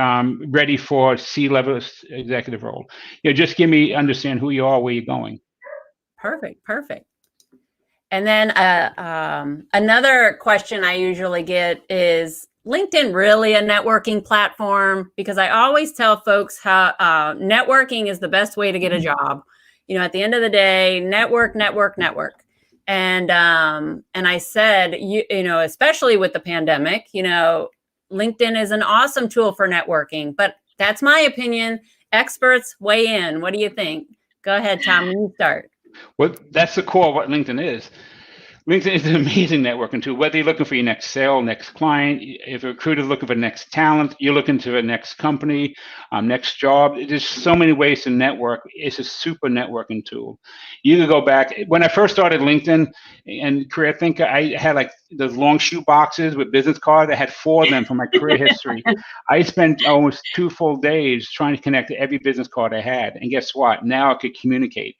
Speaker 2: ready for C-level executive role. You know, just understand who you are, where you're going.
Speaker 1: Perfect. And then another question I usually get is, LinkedIn really a networking platform? Because I always tell folks how networking is the best way to get a job. You know, at the end of the day, network. And I said, you know, especially with the pandemic, you know, LinkedIn is an awesome tool for networking, but that's my opinion. Experts weigh in. What do you think? Go ahead, Tom, you start.
Speaker 2: Well, that's the core of what LinkedIn is. LinkedIn is an amazing networking tool. Whether you're looking for your next sale, next client, if a recruiter is looking for next talent, you're looking to the next company, next job. There's so many ways to network. It's a super networking tool. You can go back. When I first started LinkedIn and Career Thinker, I had like those long shoe boxes with business cards. I had 4 of them for my career history. I spent almost 2 full days trying to connect to every business card I had. And guess what? Now I could communicate.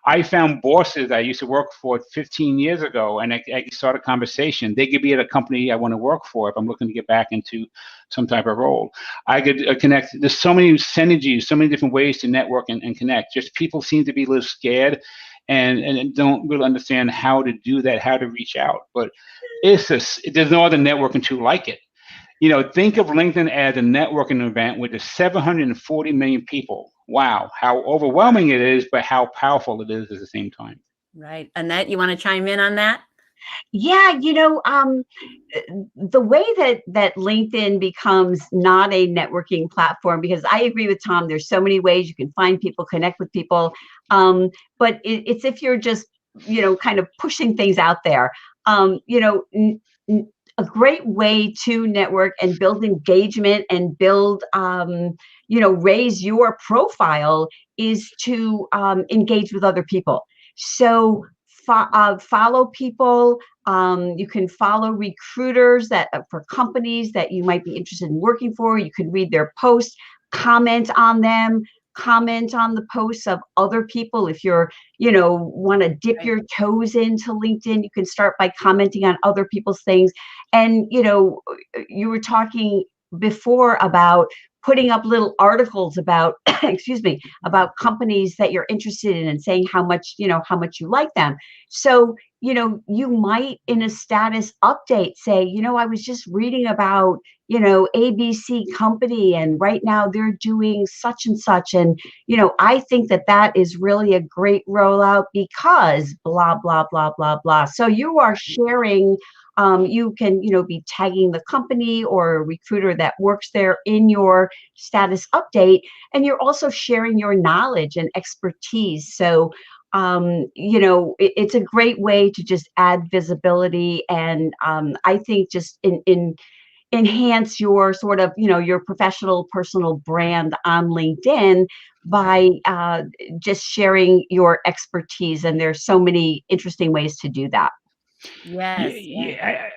Speaker 2: I found bosses I used to work for 15 years ago, and I could start a conversation. They could be at a company I want to work for if I'm looking to get back into some type of role. I could connect. There's so many synergies, so many different ways to network and connect. Just people seem to be a little scared and don't really understand how to do that, how to reach out. But there's no other networking tool like it. You know, think of LinkedIn as a networking event with the 740 million people. Wow, how overwhelming it is, but how powerful it is at the same time.
Speaker 1: Right. Annette, you want to chime in on that?
Speaker 3: Yeah, you know, the way that LinkedIn becomes not a networking platform, because I agree with Tom, there's so many ways you can find people, connect with people, but it's if you're just, you know, kind of pushing things out there. You know, a great way to network and build engagement and build, you know, raise your profile is to engage with other people. So follow people. You can follow recruiters for companies that you might be interested in working for. You can read their posts, comment on them, comment on the posts of other people. If you're, you know, want to dip your toes into LinkedIn, you can start by commenting on other people's things. And, you know, you were talking before about putting up little articles about, excuse me, about companies that you're interested in and saying how much you like them. So, you know, you might in a status update say, you know, I was just reading about, you know, ABC company and right now they're doing such and such. And, you know, I think that is really a great rollout because blah, blah, blah, blah, blah. So you are sharing. You can, you know, be tagging the company or a recruiter that works there in your status update, and you're also sharing your knowledge and expertise. So, you know, it's a great way to just add visibility, and I think just enhance your sort of, you know, your professional personal brand on LinkedIn by just sharing your expertise. And there's so many interesting ways to do that.
Speaker 1: Yes.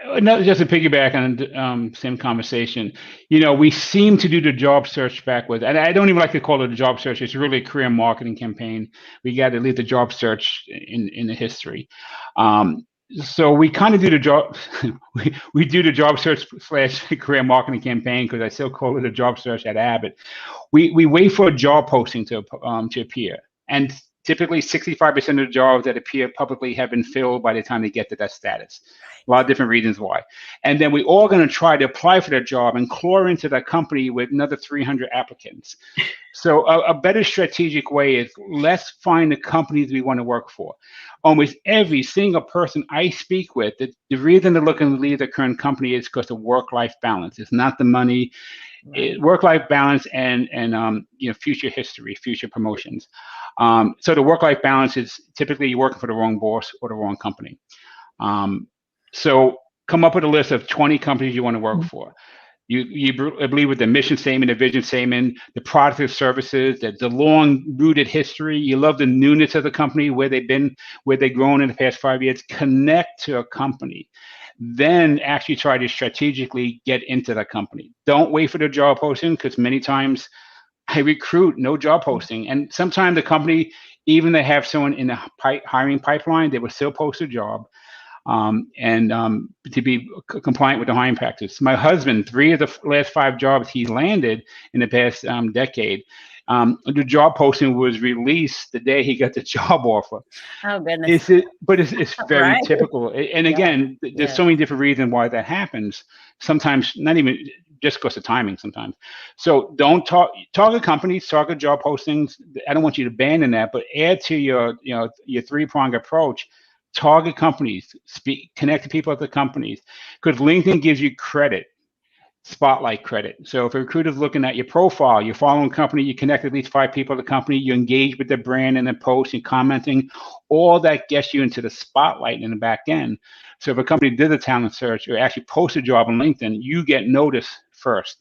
Speaker 2: Another, just to piggyback on same conversation, we seem to do the job search backwards. And I don't even like to call it a job search. It's really a career marketing campaign. We got to leave the job search in the history. So we kind of do the job, we do the job search / career marketing campaign, because I still call it a job search at Abbott. We wait for a job posting to appear. And typically 65% of the jobs that appear publicly have been filled by the time they get to that status. A lot of different reasons why. And then we all going to try to apply for that job and claw into that company with another 300 applicants. So a better strategic way is, let's find the companies we want to work for. Almost every single person I speak with, the reason they're looking to leave their current company is because of work-life balance. It's not the money. Right. Work-life balance and future history, future promotions. So the work-life balance is typically you're working for the wrong boss or the wrong company. So come up with a list of 20 companies you want to work for. You believe with the mission statement, the vision statement, the product or services, the long-rooted history. You love the newness of the company, where they've been, where they've grown in the past 5 years. Connect to a company. Then actually try to strategically get into that company. Don't wait for the job posting, because many times I recruit, no job posting. And sometimes the company, even they have someone in the hiring pipeline, they will still post a job. To be compliant with the hiring practice. My husband, 3 of the last 5 jobs he landed in the past decade, the job posting was released the day he got the job offer.
Speaker 1: Oh, goodness.
Speaker 2: But it's very
Speaker 1: Right.
Speaker 2: typical. And again, there's so many different reasons why that happens. Sometimes not even just because of timing sometimes. So don't target companies, target job postings. I don't want you to abandon that, but add to your 3-pronged approach. Target companies, connect to people at the companies, because LinkedIn gives you credit, spotlight credit. So if a recruiter's looking at your profile, you're following a company, you connect at least 5 people at the company, you engage with the brand in the post and commenting, all that gets you into the spotlight in the back end. So if a company did a talent search or actually posted a job on LinkedIn, you get noticed first.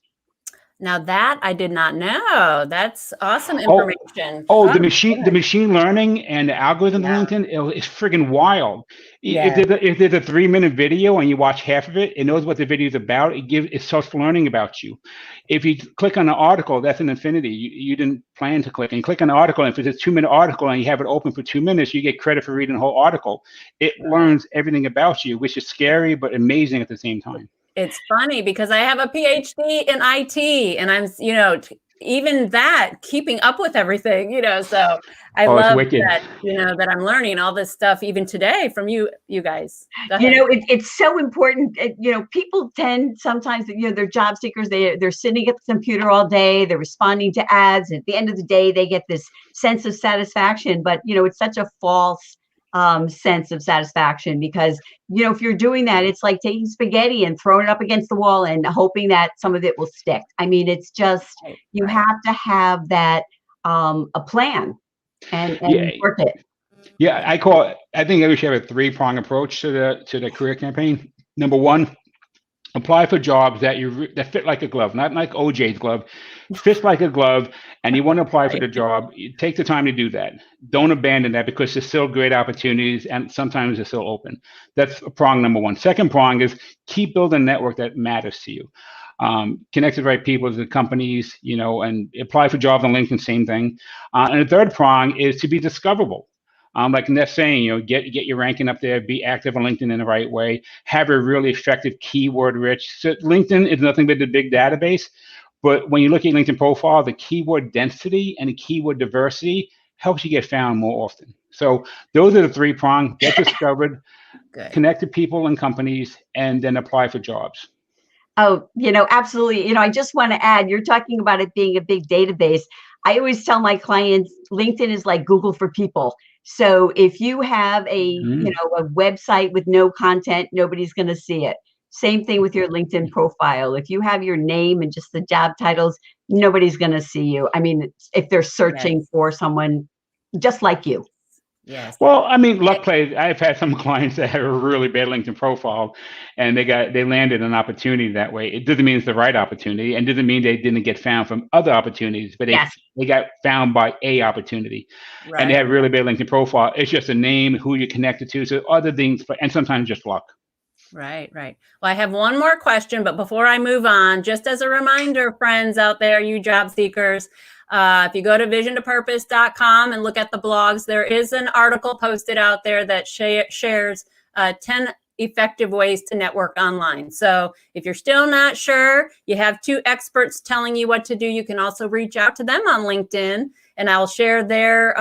Speaker 1: Now that I did not know. That's awesome information.
Speaker 2: The machine learning and the algorithm of LinkedIn is friggin' wild.
Speaker 1: Yeah.
Speaker 2: If there's a 3-minute video and you watch half of it, it knows what the video is about. It starts learning about you. If you click on an article, that's an infinity. You didn't plan to click, and click on an article. And if it's a 2-minute article and you have it open for 2 minutes, you get credit for reading the whole article. It learns everything about you, which is scary but amazing at the same time.
Speaker 1: It's funny because I have a PhD in IT, and I'm, even that, keeping up with everything, so I love that, that I'm learning all this stuff even today from you guys.
Speaker 3: It's so important. People tend sometimes, they're job seekers. They're sitting at the computer all day. They're responding to ads. At the end of the day, they get this sense of satisfaction, but it's such a false sense of satisfaction, because if you're doing that, it's like taking spaghetti and throwing it up against the wall and hoping that some of it will stick. I mean, it's just you have to have that a plan and work it.
Speaker 2: Yeah, I think we should have a 3-pronged approach to the career campaign. Number 1, apply for jobs that fit like a glove, not like OJ's glove, fits like a glove, and you want to apply for the job. You take the time to do that. Don't abandon that, because there's still great opportunities, and sometimes they're still open. That's prong number 1. Second prong is keep building a network that matters to you. Connect with the right people, the companies, and apply for jobs on LinkedIn, same thing. And the third prong is to be discoverable. Like Annette saying, get your ranking up there, be active on LinkedIn in the right way, have a really effective keyword rich. So LinkedIn is nothing but the big database, but when you look at LinkedIn profile, the keyword density and the keyword diversity helps you get found more often. So those are the 3 prongs: get discovered, connect to people and companies, and then apply for jobs.
Speaker 3: Oh, absolutely. I just want to add, you're talking about it being a big database. I always tell my clients, LinkedIn is like Google for people. So if you have a website with no content, nobody's going to see it. Same thing with your LinkedIn profile. If you have your name and just the job titles, nobody's going to see you. I mean, if they're searching for someone just like you.
Speaker 1: Yes.
Speaker 2: Well, I mean, luck plays. I've had some clients that have a really bad LinkedIn profile, and they landed an opportunity that way. It doesn't mean it's the right opportunity, and doesn't mean they didn't get found from other opportunities, but
Speaker 3: Yes.
Speaker 2: they got found by a opportunity, and they
Speaker 1: Right.
Speaker 2: have a really bad LinkedIn profile. It's just a name, who you're connected to, so other things, and sometimes just luck.
Speaker 1: Right, right. Well, I have one more question, but before I move on, just as a reminder, friends out there, you job seekers, if you go to visiontopurpose.com and look at the blogs, there is an article posted out there that shares 10 effective ways to network online. So if you're still not sure, you have 2 experts telling you what to do. You can also reach out to them on LinkedIn, and I'll share their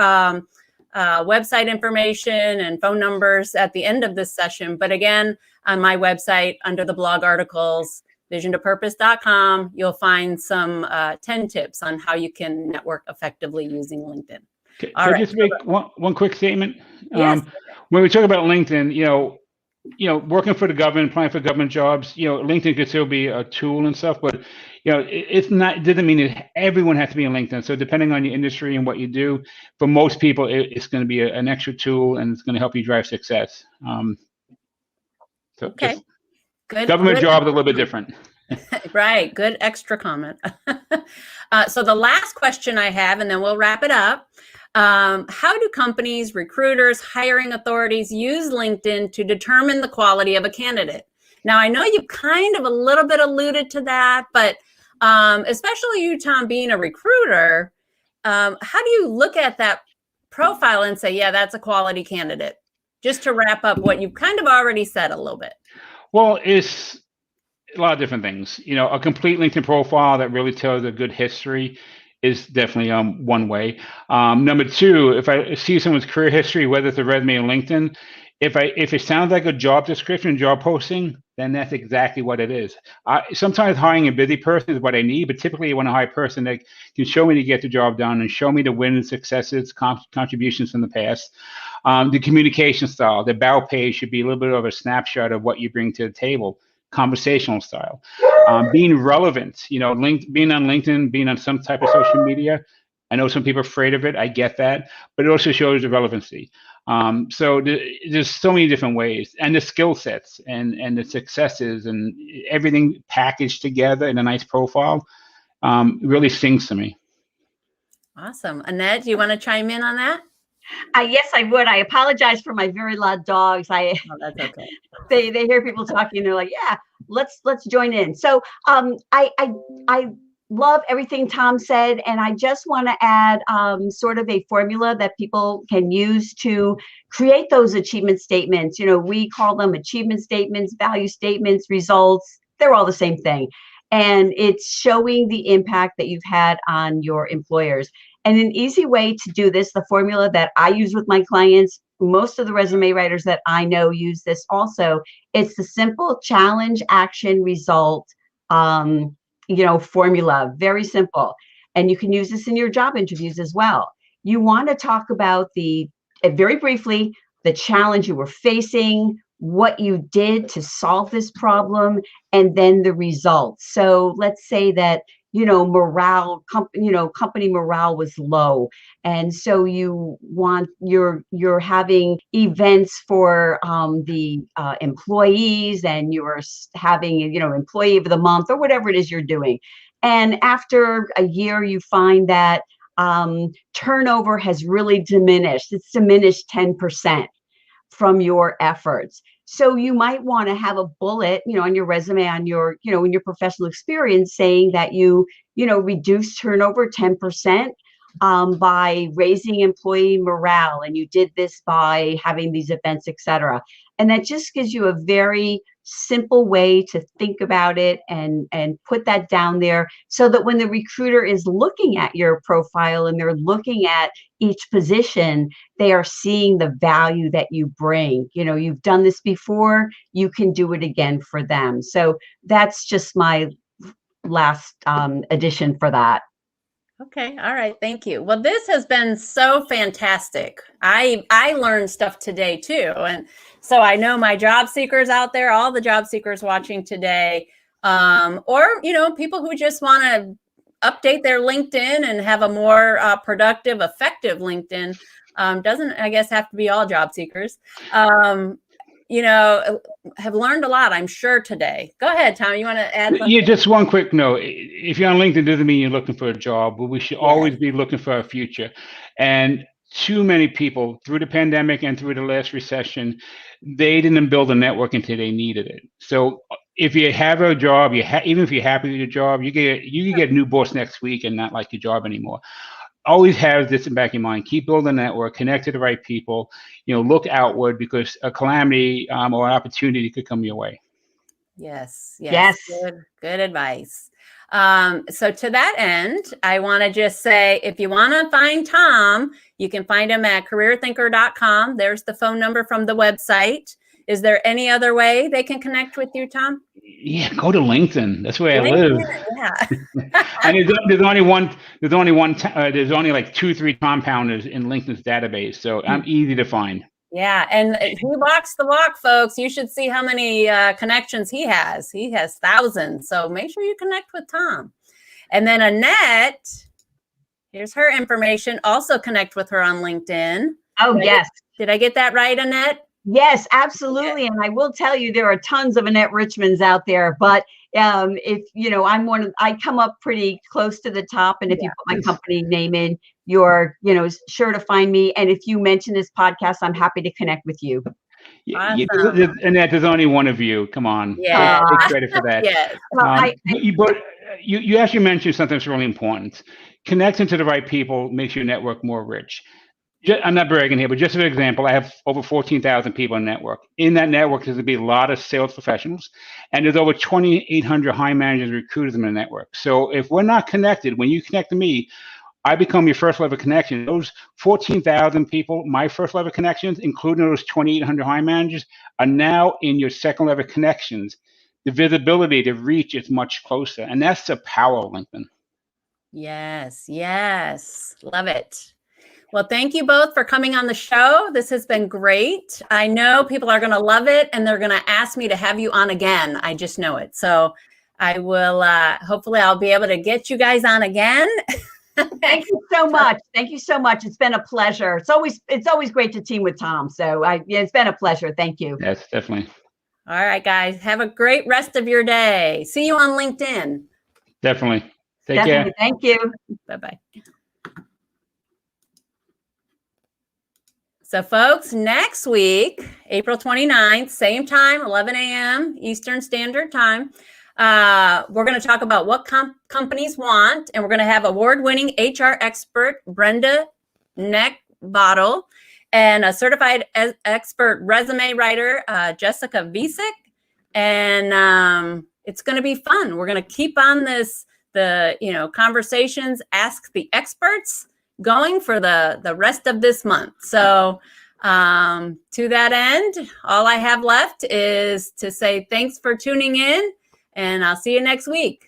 Speaker 1: website information and phone numbers at the end of this session. But again, on my website, under the blog articles, visiontopurpose.com, you'll find some 10 tips on how you can network effectively using LinkedIn.
Speaker 2: Can I just make one quick statement?
Speaker 1: Yes.
Speaker 2: When we talk about LinkedIn, working for the government, applying for government jobs, LinkedIn could still be a tool and stuff, but it's not. It doesn't mean that everyone has to be on LinkedIn. So depending on your industry and what you do, for most people, it's going to be an extra tool, and it's going to help you drive success. So
Speaker 1: Okay. Good.
Speaker 2: Government
Speaker 1: good.
Speaker 2: job is a little bit different.
Speaker 1: Right. Good extra comment. So the last question I have, and then we'll wrap it up. How do companies, recruiters, hiring authorities use LinkedIn to determine the quality of a candidate? Now, I know you kind of a little bit alluded to that, but especially you, Tom, being a recruiter, how do you look at that profile and say, yeah, that's a quality candidate? Just to wrap up what you've kind of already said a little bit.
Speaker 2: Well, it's a lot of different things. A complete LinkedIn profile that really tells a good history is definitely one way. Number 2, if I see someone's career history, whether it's a resume or LinkedIn, if it sounds like a job description, job posting, then that's exactly what it is. Sometimes hiring a busy person is what I need, but typically I want to hire a person that can show me to get the job done and show me the wins, successes, contributions from the past. The communication style, the about page should be a little bit of a snapshot of what you bring to the table. Conversational style, being relevant, being on LinkedIn, being on some type of social media. I know some people are afraid of it. I get that, but it also shows the relevancy. So there's so many different ways, and the skill sets and the successes and everything packaged together in a nice profile really sings to me.
Speaker 1: Awesome. Annette, do you want to chime in on that?
Speaker 3: Yes, I would. I apologize for my very loud dogs.
Speaker 1: Oh, that's okay.
Speaker 3: They hear people talking. They're like, yeah, let's join in. So I love everything Tom said, and I just want to add sort of a formula that people can use to create those achievement statements. We call them achievement statements, value statements, results. They're all the same thing. And it's showing the impact that you've had on your employers. And an easy way to do this, the formula that I use with my clients, most of the resume writers that I know use this also, it's the simple challenge, action, result, formula, very simple. And you can use this in your job interviews as well. You want to talk about very briefly, the challenge you were facing, what you did to solve this problem, and then the results. So let's say that company morale was low, and so you're having events for the employees, and you're having employee of the month or whatever it is you're doing, and after a year you find that turnover has really diminished. It's diminished 10% from your efforts. So you might want to have a bullet, on your resume, on your, in your professional experience, saying that you reduced turnover 10% by raising employee morale, and you did this by having these events, etc. And that just gives you a very simple way to think about it and put that down there, so that when the recruiter is looking at your profile and they're looking at each position, they are seeing the value that you bring. You've done this before, you can do it again for them. So that's just my last addition for that.
Speaker 1: Okay. All right. Thank you. Well, this has been so fantastic. I learned stuff today too. And so I know my job seekers out there, all the job seekers watching today, or, people who just want to update their LinkedIn and have a more productive, effective LinkedIn. Doesn't, I guess, have to be all job seekers. You know, have learned a lot, I'm sure, today. Go ahead, Tom. You want to add something?
Speaker 2: Yeah, just one quick note. If you're on LinkedIn, doesn't mean you're looking for a job, but we should always be looking for a future. And too many people through the pandemic and through the last recession, they didn't build a network until they needed it. So if you have a job, even if you're happy with your job, you can get a new boss next week and not like your job anymore. Always have this in back of your mind. Keep building a network, connect to the right people, look outward, because a calamity or an opportunity could come your way.
Speaker 1: Yes. Good advice. So to that end, I want to just say, if you want to find Tom, you can find him at careerthinker.com. There's the phone number from the website. Is there any other way they can connect with you, Tom?
Speaker 2: Yeah, go to LinkedIn. That's where I live.
Speaker 1: Yeah.
Speaker 2: And there's only like 2-3 Tom Powners in LinkedIn's database, so I'm easy to find.
Speaker 1: Yeah, and he walks the walk, folks. You should see how many connections he has. He has thousands, so make sure you connect with Tom. And then Annette, here's her information. Also connect with her on LinkedIn.
Speaker 3: Oh, yes.
Speaker 1: Did I get that right, Annette?
Speaker 3: Yes, absolutely. And I will tell you, there are tons of Annette Richmonds out there, but if I come up pretty close to the top, and if you put my company name in, you're sure to find me. And if you mention this podcast, I'm happy to connect with you.
Speaker 1: Awesome.
Speaker 2: Annette, there's only one of you. Come on.
Speaker 1: Yeah.
Speaker 2: Take credit for that.
Speaker 1: Yes.
Speaker 2: You actually mentioned something that's really important. Connecting to the right people makes your network more rich. I'm not bragging here, but just as an example, I have over 14,000 people in the network. In that network, there's going to be a lot of sales professionals, and there's over 2,800 high managers and recruiters in the network. So if we're not connected, when you connect to me, I become your first level connection. Those 14,000 people, my first level connections, including those 2,800 high managers, are now in your second level connections. The visibility, the reach is much closer, and that's the power of LinkedIn.
Speaker 1: Yes. Love it. Well, thank you both for coming on the show. This has been great. I know people are going to love it, and they're going to ask me to have you on again. I just know it. So I will, hopefully I'll be able to get you guys on again.
Speaker 3: Thank you so much. Thank you so much. It's been a pleasure. It's always great to team with Tom. So it's been a pleasure. Thank you.
Speaker 2: Yes, definitely.
Speaker 1: All right, guys. Have a great rest of your day. See you on LinkedIn.
Speaker 2: Definitely. Take care.
Speaker 3: Thank you.
Speaker 1: Bye-bye. So, folks, next week, April 29th, same time, 11 a.m. Eastern Standard Time, we're going to talk about what companies want, and we're going to have award-winning HR expert Brenda Neckbottle and a certified expert resume writer, Jessica Visick, and it's going to be fun. We're going to keep on the conversations, ask the experts, going for the rest of this month. So to that end, all I have left is to say thanks for tuning in, and I'll see you next week.